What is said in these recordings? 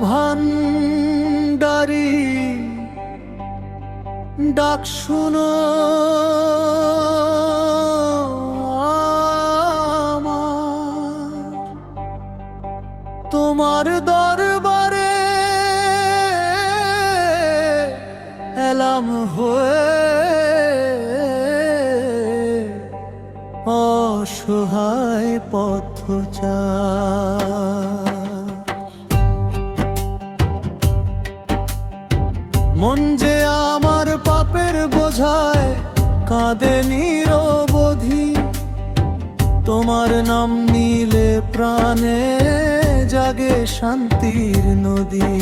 ভান্ডারি ডাক শুনো আমার, তোমার দরবারে এলাম হয়ে অসহায় পথচার। মন যে আমার পাপের বোঝায় কাঁদে নিরবধি, তোমার নাম নিলে প্রাণে জাগে শান্তির নদী।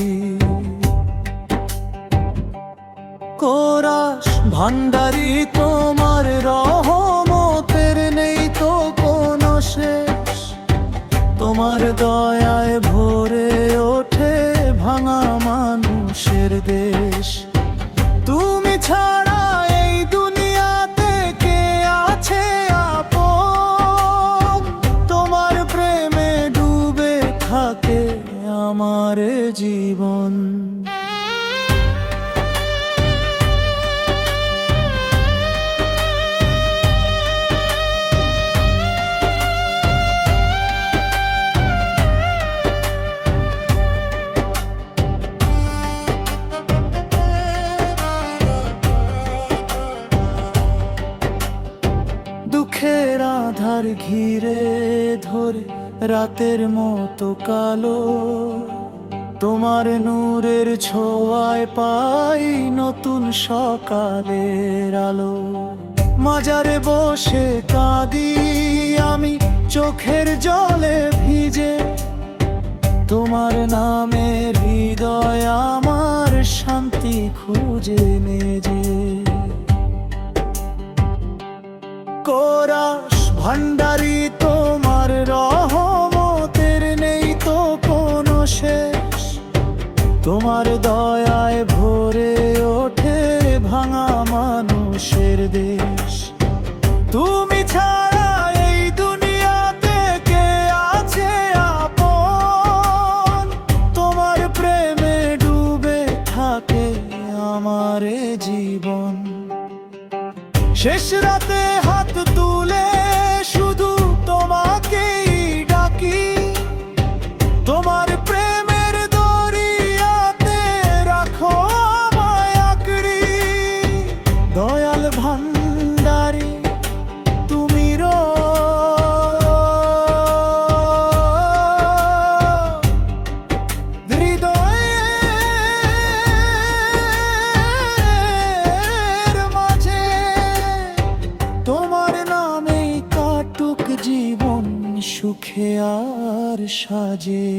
কোরাস ভান্ডারি তোমার রহমতের নেই তো কোনো শেষ, তোমার দয়ায় ভরে ওঠে ভাঙা মানুষের দেশ। তুমি ছাড়া এই দুনিয়াতে কে আছে আপন, তোমার প্রেমে ডুবে থাকে আমার জীবন। দুঃখের আধার ঘিরে ধরে রাতের মতো কালো, তোমার নূরের ছোঁয়ায় পাই নতুন সকালের আলো। মাজারে বসে কাঁদি আমি চোখের জলে ভিজে, তোমার নামে হৃদয় আমার শান্তি খুঁজে নেজে। কোরাস ভান্ডারি তোমার রহমতের নেই তো কোনো শেষ, তোমার দয়ায় ভরে ওঠে ভাঙা মানুষের দেশ। তুমি ছাড়া এই দুনিয়াতে কে আছে আপন, তোমার প্রেমে ডুবে থাকে আমার জীবন। শেষ রাতে হাত তুলে শুধু তোমাকেই ডাকি, তোমার প্রেমের দরিয়াতে রাখো আমায় আঁকড়ি। দয়াল ভান্ডারি তুমি তোমার নামেই কাটুক জীবন সুখে আর সাজে।